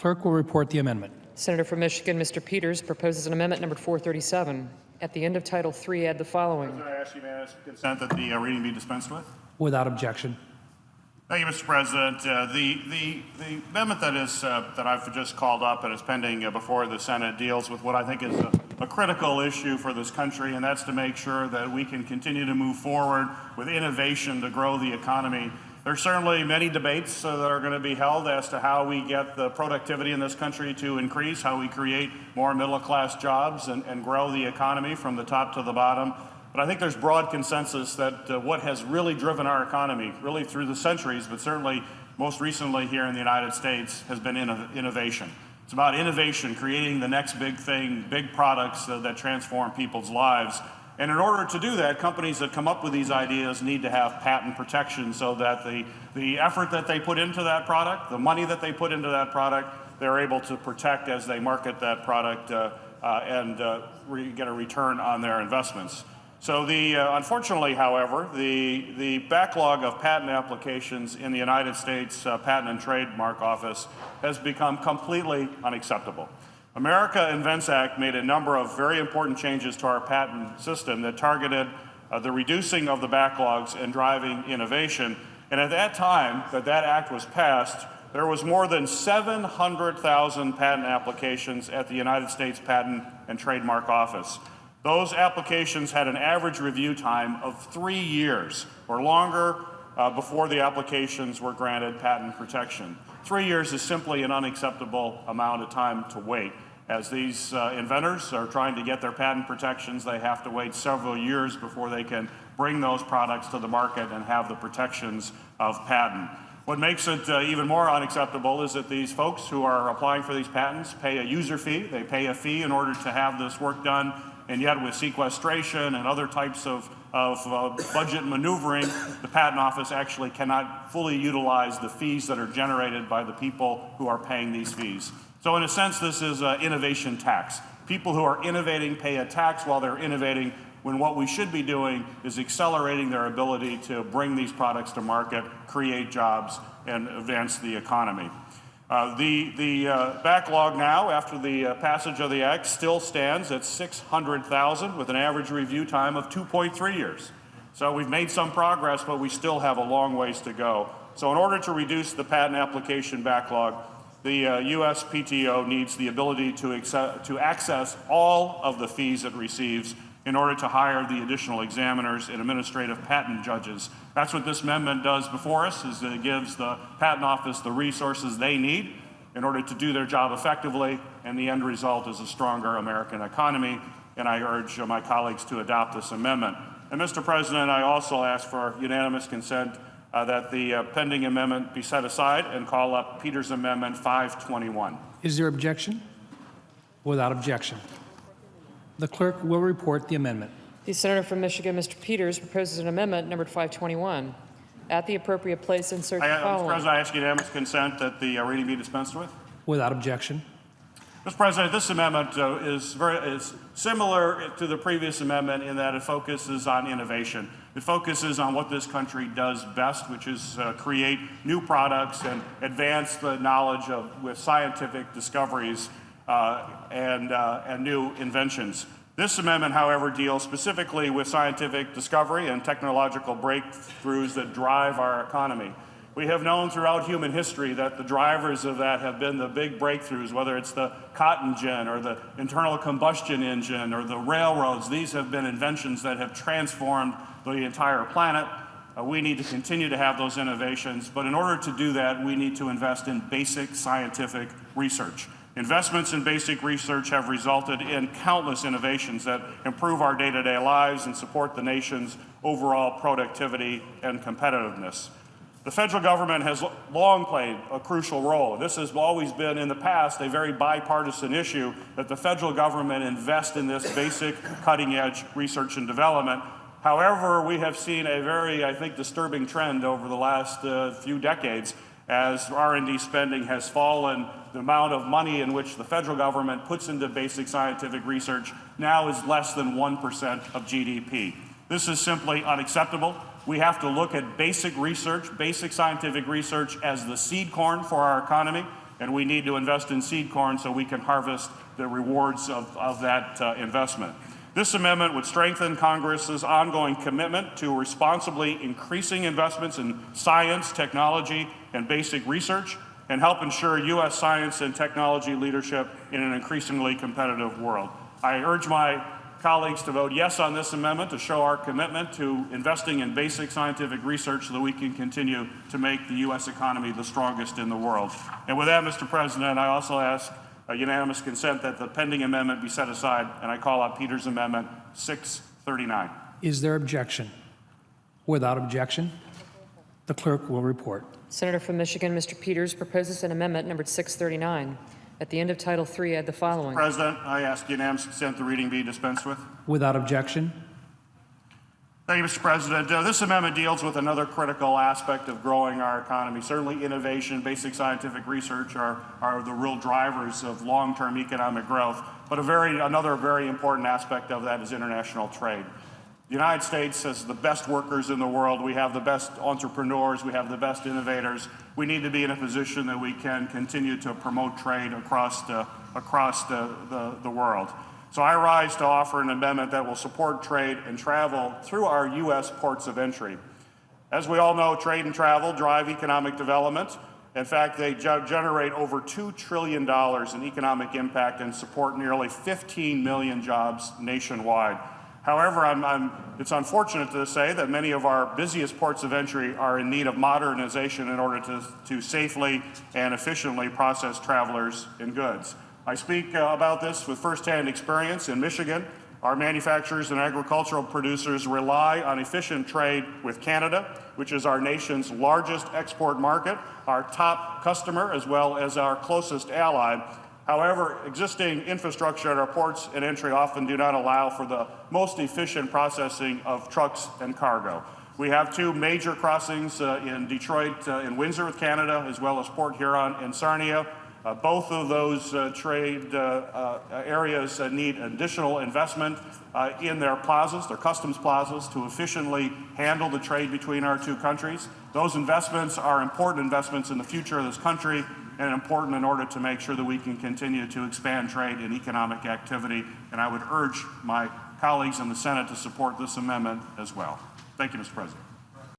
clerk will report the amendment. Senator from Michigan, Mr. Peters, proposes an amendment numbered 437. At the end of Title III, add the following. President, I ask unanimous consent that the reading be dispensed with. Without objection. Thank you, Mr. President. The amendment that I've just called up and is pending before the Senate deals with what I think is a critical issue for this country, and that's to make sure that we can continue to move forward with innovation to grow the economy. There's certainly many debates that are going to be held as to how we get the productivity in this country to increase, how we create more middle-class jobs and grow the economy from the top to the bottom. But I think there's broad consensus that what has really driven our economy, really through the centuries, but certainly most recently here in the United States, has been innovation. It's about innovation, creating the next big thing, big products that transform people's lives. And in order to do that, companies that come up with these ideas need to have patent protection so that the effort that they put into that product, the money that they put into that product, they're able to protect as they market that product and get a return on their investments. So unfortunately, however, the backlog of patent applications in the United States Patent and Trademark Office has become completely unacceptable. America Invents Act made a number of very important changes to our patent system that targeted the reducing of the backlogs and driving innovation. And at that time that act was passed, there was more than 700,000 patent applications at the United States Patent and Trademark Office. Those applications had an average review time of 3 years or longer before the applications were granted patent protection. 3 years is simply an unacceptable amount of time to wait. As these inventors are trying to get their patent protections, they have to wait several years before they can bring those products to the market and have the protections of patent. What makes it even more unacceptable is that these folks who are applying for these patents pay a user fee. They pay a fee in order to have this work done. And yet with sequestration and other types of budget maneuvering, the Patent Office actually cannot fully utilize the fees that are generated by the people who are paying these fees. So in a sense, this is an innovation tax. People who are innovating pay a tax while they're innovating, when what we should be doing is accelerating their ability to bring these products to market, create jobs, and advance the economy. The backlog now, after the passage of the Act, still stands at 600,000 with an average review time of 2.3 years. So we've made some progress, but we still have a long ways to go. So in order to reduce the patent application backlog, the USPTO needs the ability to access all of the fees it receives in order to hire the additional examiners and administrative patent judges. That's what this amendment does before us, is that it gives the Patent Office the resources they need in order to do their job effectively, and the end result is a stronger American economy, and I urge my colleagues to adopt this amendment. And Mr. President, I also ask for unanimous consent that the pending amendment be set aside and call up Peters Amendment 521. Is there objection? Without objection. The clerk will report the amendment. The senator from Michigan, Mr. Peters, proposes an amendment numbered 521. At the appropriate place, insert the following. Mr. President, I ask unanimous consent that the reading be dispensed with. Without objection. Mr. President, this amendment is similar to the previous amendment in that it focuses on innovation. It focuses on what this country does best, which is create new products and advance the knowledge with scientific discoveries and new inventions. This amendment, however, deals specifically with scientific discovery and technological breakthroughs that drive our economy. We have known throughout human history that the drivers of that have been the big breakthroughs, whether it's the cotton gin or the internal combustion engine or the railroads. These have been inventions that have transformed the entire planet. We need to continue to have those innovations, but in order to do that, we need to invest in basic scientific research. Investments in basic research have resulted in countless innovations that improve our day-to-day lives and support the nation's overall productivity and competitiveness. The federal government has long played a crucial role. This has always been, in the past, a very bipartisan issue that the federal government invest in this basic cutting-edge research and development. However, we have seen a very, I think, disturbing trend over the last few decades as R&D spending has fallen. The amount of money in which the federal government puts into basic scientific research now is less than 1% of GDP. This is simply unacceptable. We have to look at basic research, basic scientific research, as the seed corn for our economy, and we need to invest in seed corn so we can harvest the rewards of that investment. This amendment would strengthen Congress's ongoing commitment to responsibly increasing investments in science, technology, and basic research, and help ensure U.S. science and technology leadership in an increasingly competitive world. I urge my colleagues to vote yes on this amendment to show our commitment to investing in basic scientific research so that we can continue to make the U.S. economy the strongest in the world. And with that, Mr. President, I also ask unanimous consent that the pending amendment be set aside, and I call out Peters' Amendment 639. Is there objection? Without objection, the clerk will report. Senator from Michigan, Mr. Peters, proposes an amendment numbered 639. At the end of Title III, add the following. President, I ask unanimous consent the reading be dispensed with. Without objection, Thank you, Mr. President. This amendment deals with another critical aspect of growing our economy. Certainly innovation, basic scientific research are the real drivers of long-term economic growth. But another very important aspect of that is international trade. The United States has the best workers in the world. We have the best entrepreneurs. We have the best innovators. We need to be in a position that we can continue to promote trade across the world. So I rise to offer an amendment that will support trade and travel through our U.S. ports of entry. As we all know, trade and travel drive economic development. In fact, they generate over $2 trillion in economic impact and support nearly 15 million jobs nationwide. However, it's unfortunate to say that many of our busiest ports of entry are in need of modernization in order to safely and efficiently process travelers and goods. I speak about this with firsthand experience. In Michigan, our manufacturers and agricultural producers rely on efficient trade with Canada, which is our nation's largest export market, our top customer, as well as our closest ally. However, existing infrastructure at our ports and entry often do not allow for the most efficient processing of trucks and cargo. We have two major crossings in Detroit and Windsor with Canada, as well as Port Huron and Sarnia. Both of those trade areas need additional investment in their plazas, their customs plazas, to efficiently handle the trade between our two countries. Those investments are important investments in the future of this country and important in order to make sure that we can continue to expand trade and economic activity. And I would urge my colleagues in the Senate to support this amendment as well. Thank you, Mr. President.